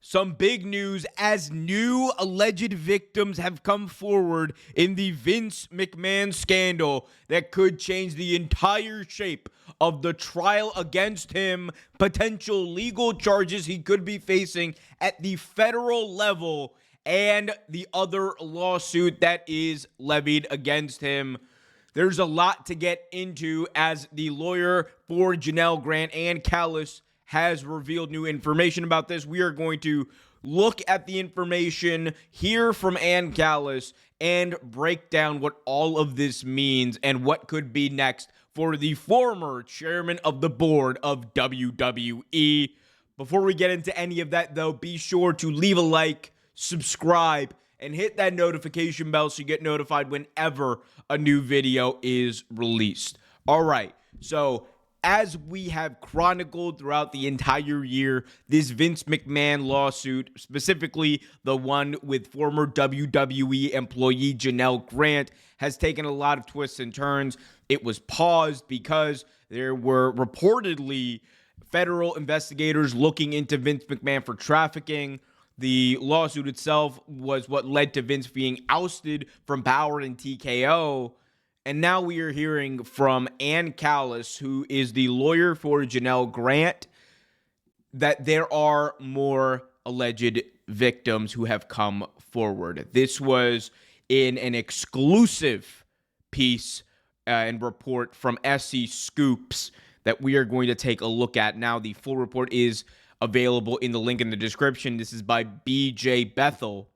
some big news as new alleged victims have come forward in the Vince McMahon scandal that could change the entire shape of the trial against him, potential legal charges he could be facing at the federal level, and the other lawsuit that is levied against him. There's a lot to get into as the lawyer for Janelle Grant, Ann Callis, has revealed new information about this. We are going to look at the information, hear from Ann Callis, and break down what all of this means and what could be next for the former chairman of the board of WWE. Before we get into any of that, though, be sure to leave a like, subscribe, and hit that notification bell so you get notified whenever a new video is released. All right, so as we have chronicled throughout the entire year, this Vince McMahon lawsuit, specifically the one with former WWE employee Janelle Grant, has taken a lot of twists and turns. It was paused because there were reportedly federal investigators looking into Vince McMahon for trafficking. The lawsuit itself was what led to Vince being ousted from Power and TKO. And now we are hearing from Ann Callis, who is the lawyer for Janelle Grant, that there are more alleged victims who have come forward. This was in an exclusive piece and report from SC Scoops that we are going to take a look at now. The full report is available in the link in the description. This is by BJ Bethel.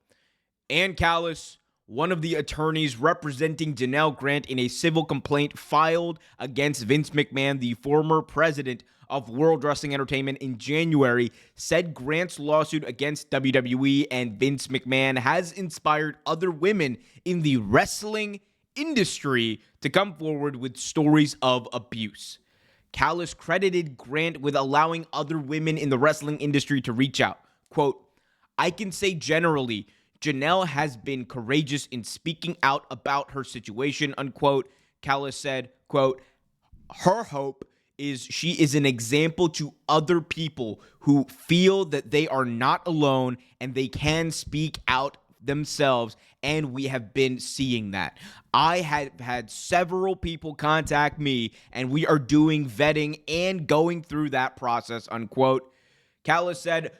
Ann Callis, one of the attorneys representing Janelle Grant in a civil complaint filed against Vince McMahon, the former president of World Wrestling Entertainment, in January, said Grant's lawsuit against WWE and Vince McMahon has inspired other women in the wrestling industry to come forward with stories of abuse. Callis credited Grant with allowing other women in the wrestling industry to reach out. Quote, "I can say generally, Janelle has been courageous in speaking out about her situation," unquote. Callis said, quote, "Her hope is she is an example to other people who feel that they are not alone and they can speak out themselves, and we have been seeing that. I have had several people contact me, and we are doing vetting and going through that process," unquote. Callis said,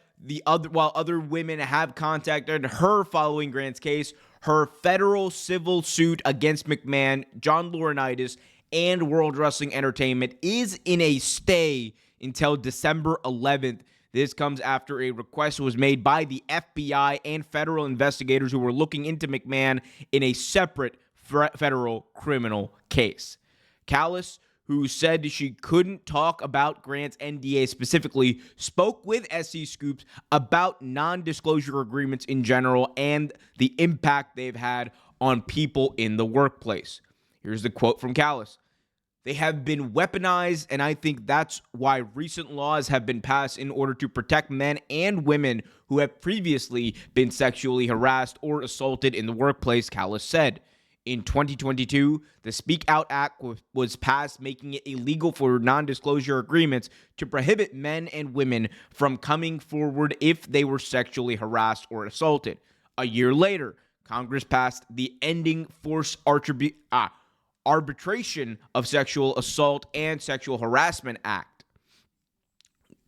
while other women have contacted her following Grant's case, her federal civil suit against McMahon, John Laurinaitis, and World Wrestling Entertainment is in a stay until December 11th. This comes after a request was made by the FBI and federal investigators who were looking into McMahon in a separate federal criminal case. Callis, who said she couldn't talk about Grant's NDA specifically, spoke with SC Scoops about non-disclosure agreements in general and the impact they've had on people in the workplace. Here's the quote from Callis. "They have been weaponized, and I think that's why recent laws have been passed in order to protect men and women who have previously been sexually harassed or assaulted in the workplace," Callis said. In 2022, the Speak Out Act was passed, making it illegal for non-disclosure agreements to prohibit men and women from coming forward if they were sexually harassed or assaulted. A year later, Congress passed the Ending Forced Arbitration of Sexual Assault and Sexual Harassment Act.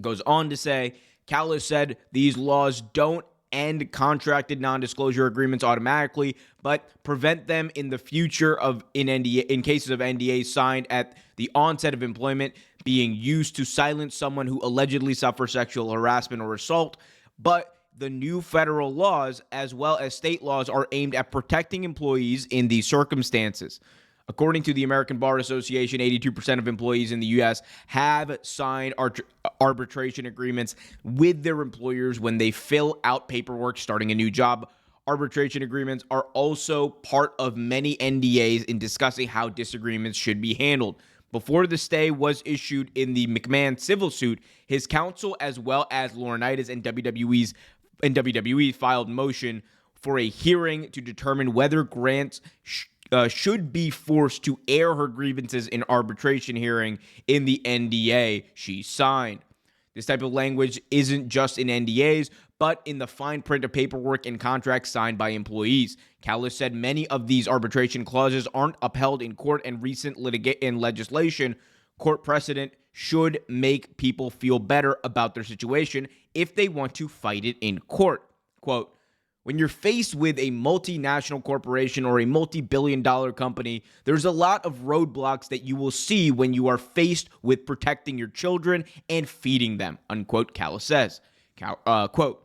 Goes on to say, Callis said these laws don't end contracted non-disclosure agreements automatically, but prevent them in the future in cases of NDAs signed at the onset of employment being used to silence someone who allegedly suffers sexual harassment or assault. But the new federal laws, as well as state laws, are aimed at protecting employees in these circumstances. According to the American Bar Association, 82% of employees in the U.S. have signed arbitration agreements with their employers when they fill out paperwork starting a new job. Arbitration agreements are also part of many NDAs in discussing how disagreements should be handled. Before the stay was issued in the McMahon civil suit, his counsel, as well as Laurinaitis and WWE, filed motion for a hearing to determine whether Grant should be forced to air her grievances in arbitration hearing in the NDA she signed. This type of language isn't just in NDAs, but in the fine print of paperwork and contracts signed by employees. Callis said many of these arbitration clauses aren't upheld in court, and recent legislation, court precedent, should make people feel better about their situation if they want to fight it in court. Quote, when you're faced with a multinational corporation or a multi-billion-dollar company, there's a lot of roadblocks that you will see when you are faced with protecting your children and feeding them, unquote, Callis says. Quote,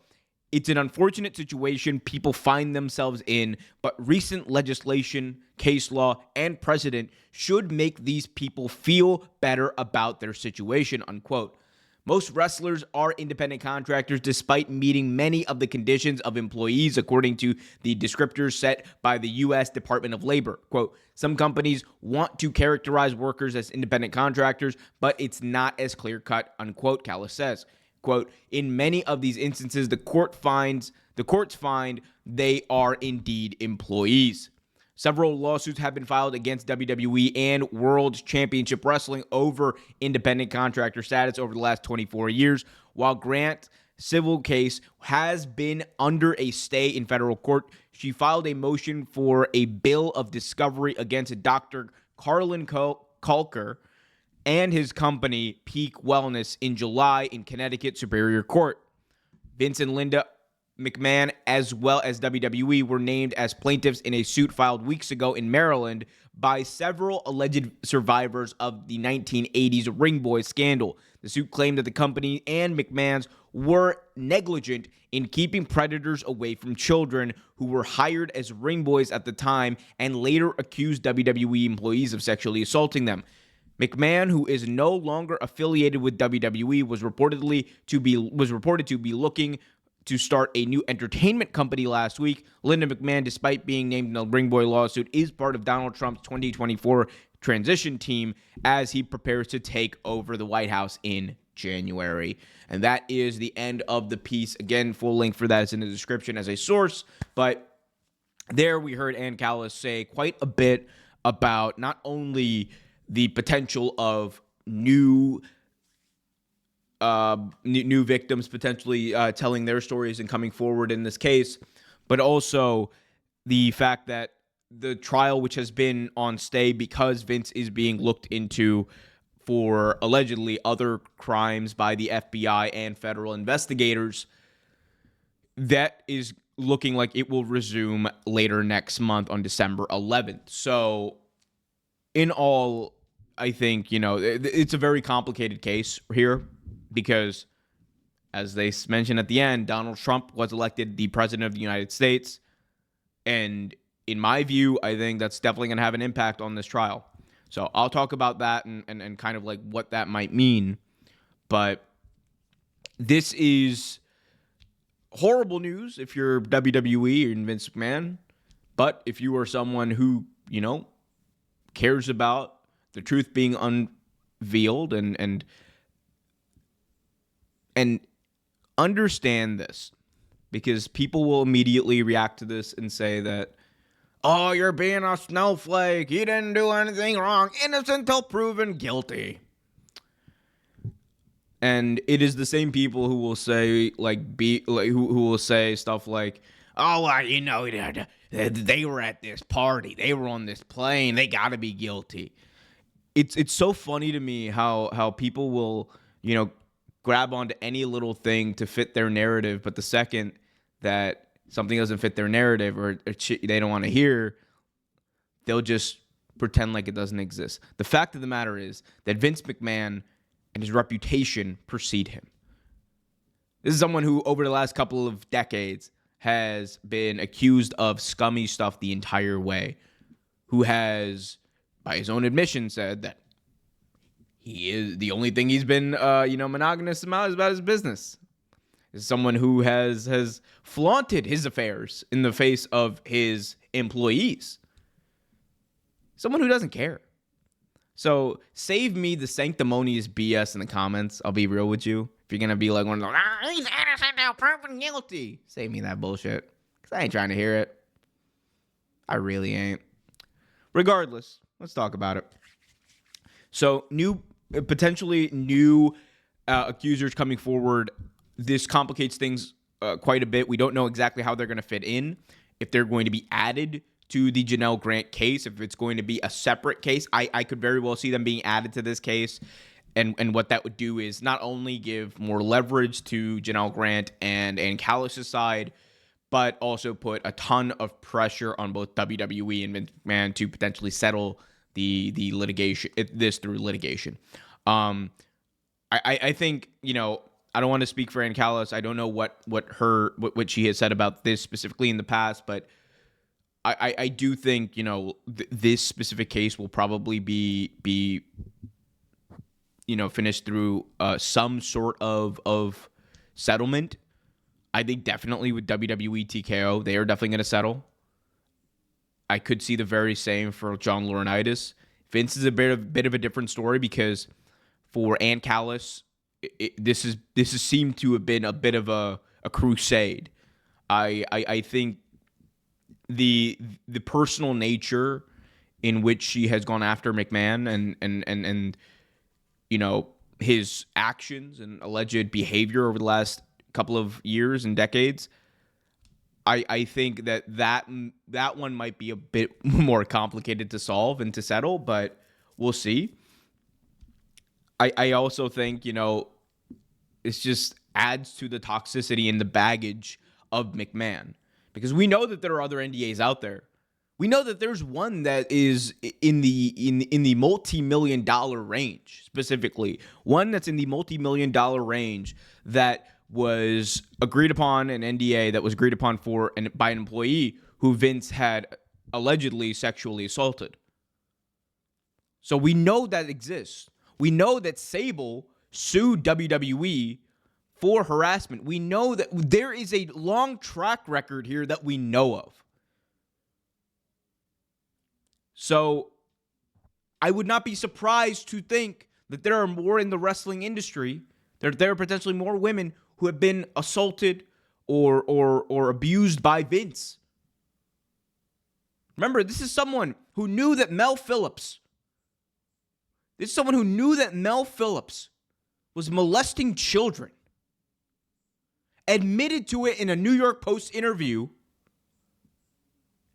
it's an unfortunate situation people find themselves in, but recent legislation, case law, and precedent should make these people feel better about their situation, unquote. Most wrestlers are independent contractors despite meeting many of the conditions of employees, according to the descriptors set by the U.S. Department of Labor. Quote, some companies want to characterize workers as independent contractors, but it's not as clear-cut, unquote, Callis says. Quote, in many of these instances, the courts find they are indeed employees. Several lawsuits have been filed against WWE and World Championship Wrestling over independent contractor status over the last 24 years. While Grant's civil case has been under a stay in federal court, she filed a motion for a bill of discovery against Dr. Carlin Kalker and his company, Peak Wellness, in July in Connecticut Superior Court. Vince and Linda McMahon, as well as WWE, were named as plaintiffs in a suit filed weeks ago in Maryland by several alleged survivors of the 1980s Ring Boy scandal. The suit claimed that the company and McMahon's were negligent in keeping predators away from children who were hired as ring boys at the time, and later accused WWE employees of sexually assaulting them. McMahon, who is no longer affiliated with WWE, was reported to be looking to start a new entertainment company last week. Linda McMahon, despite being named in the Ring Boy lawsuit, is part of Donald Trump's 2024 transition team as he prepares to take over the White House in January. And that is the end of the piece. Again, full link for that is in the description as a source. But there we heard Ann Callis say quite a bit about not only the potential of new victims potentially telling their stories and coming forward in this case, but also the fact that the trial, which has been on stay because Vince is being looked into for allegedly other crimes by the FBI and federal investigators, that is looking like it will resume later next month on December 11th. So in all, I think, it's a very complicated case here, because, as they mentioned at the end, Donald Trump was elected the president of the United States. And in my view, I think that's definitely going to have an impact on this trial. So I'll talk about that and kind of like what that might mean. But this is horrible news if you're WWE and Vince McMahon. But if you are someone who, cares about the truth being unveiled and understand this, because people will immediately react to this and say that, oh, you're being a snowflake, you didn't do anything wrong, innocent until proven guilty. And it is the same people who will say who will say stuff like, oh, well, they were at this party, they were on this plane, they got to be guilty. It's so funny to me how people will, grab onto any little thing to fit their narrative, but the second that something doesn't fit their narrative or they don't want to hear, they'll just pretend like it doesn't exist. The fact of the matter is that Vince McMahon and his reputation precede him. This is someone who, over the last couple of decades, has been accused of scummy stuff the entire way, who has, by his own admission, said that he is the only thing he's been, monogamous about is about his business. Is someone who has flaunted his affairs in the face of his employees. Someone who doesn't care. So save me the sanctimonious BS in the comments. I'll be real with you. If you're going to be like one of those, he's innocent now, proven guilty. Save me that bullshit. Because I ain't trying to hear it. I really ain't. Regardless, let's talk about it. So potentially new accusers coming forward. This complicates things quite a bit. We don't know exactly how they're going to fit in, if they're going to be added to the Janelle Grant case, if it's going to be a separate case. I could very well see them being added to this case. And what that would do is not only give more leverage to Janelle Grant and Callis' side, but also put a ton of pressure on both WWE and Vince McMahon to potentially settle the litigation, this through litigation. I think, I don't want to speak for Ann Callis. I don't know what she has said about this specifically in the past, but I do think, this specific case will probably be finished through some sort of settlement. I think definitely with WWE TKO, they are definitely going to settle. I could see the very same for John Laurinaitis. Vince is a bit of a different story, because for Ann Callis, this has seemed to have been a bit of a crusade. I think the personal nature in which she has gone after McMahon and his actions and alleged behavior over the last couple of years and decades, I think that one might be a bit more complicated to solve and to settle, but we'll see. I also think, it's just adds to the toxicity and the baggage of McMahon, because we know that there are other NDAs out there. We know that there's one that is in the multi-million-dollar range, specifically one that's in the multi-million-dollar range that was agreed upon, an NDA that was agreed upon by an employee who Vince had allegedly sexually assaulted. So we know that exists. We know that Sable sued WWE for harassment. We know that there is a long track record here that we know of. So I would not be surprised to think that there are more in the wrestling industry, that there are potentially more women who have been assaulted or abused by Vince. Remember, this is someone who knew that Mel Phillips was molesting children, admitted to it in a New York Post interview,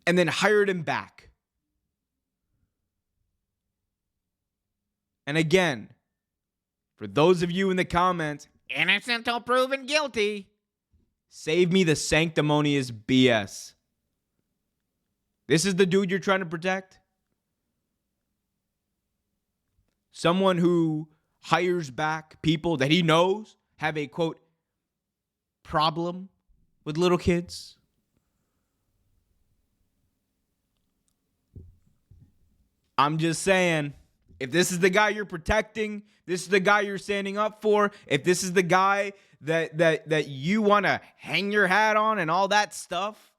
and then hired him back. And again, for those of you in the comments, innocent till proven guilty, save me the sanctimonious BS. This is the dude you're trying to protect? Someone who hires back people that he knows have a, quote, problem with little kids? I'm just saying, if this is the guy you're protecting, this is the guy you're standing up for, if this is the guy that you want to hang your hat on and all that stuff,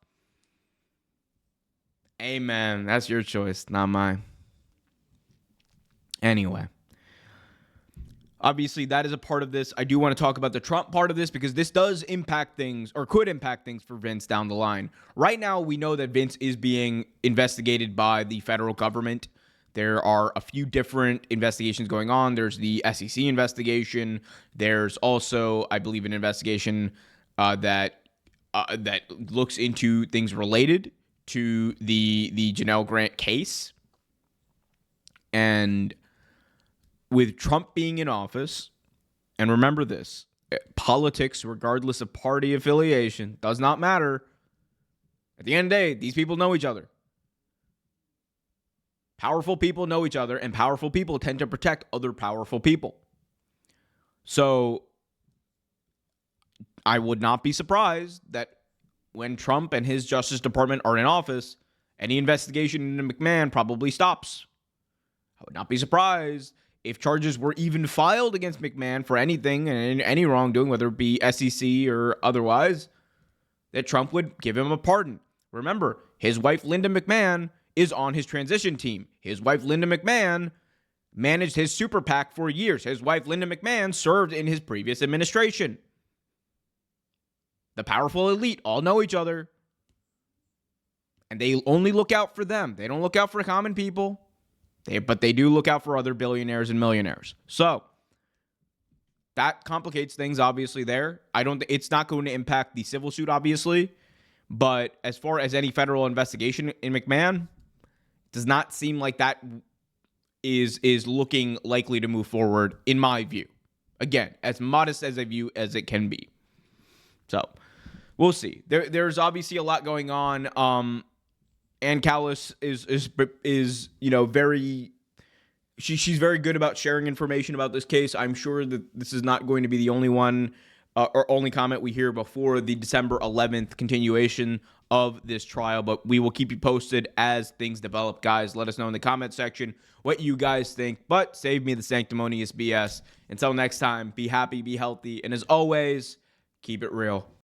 amen. That's your choice, not mine. Anyway, obviously that is a part of this. I do want to talk about the Trump part of this, because this does impact things, or could impact things for Vince down the line. Right now, we know that Vince is being investigated by the federal government. There are a few different investigations going on. There's the SEC investigation. There's also, I believe, an investigation that looks into things related to the Janelle Grant case. And with Trump being in office, and remember this, politics, regardless of party affiliation, does not matter. At the end of the day, these people know each other. Powerful people know each other, and powerful people tend to protect other powerful people. So I would not be surprised that when Trump and his Justice Department are in office, any investigation into McMahon probably stops. I would not be surprised if charges were even filed against McMahon for anything and any wrongdoing, whether it be SEC or otherwise, that Trump would give him a pardon. Remember, his wife, Linda McMahon, is on his transition team. His wife, Linda McMahon, managed his super PAC for years. His wife, Linda McMahon, served in his previous administration. The powerful elite all know each other, and they only look out for them. They don't look out for common people, but they do look out for other billionaires and millionaires. So that complicates things, obviously, there. It's not going to impact the civil suit, obviously. But as far as any federal investigation in McMahon, it does not seem like that is looking likely to move forward, in my view. Again, as modest as a view as it can be. So, we'll see. There's obviously a lot going on. Ann Callis is very... She's very good about sharing information about this case. I'm sure that this is not going to be the only one or only comment we hear before the December 11th continuation of this trial, but we will keep you posted as things develop, guys. Let us know in the comment section what you guys think, but save me the sanctimonious BS. Until next time, be happy, be healthy, and as always, keep it real.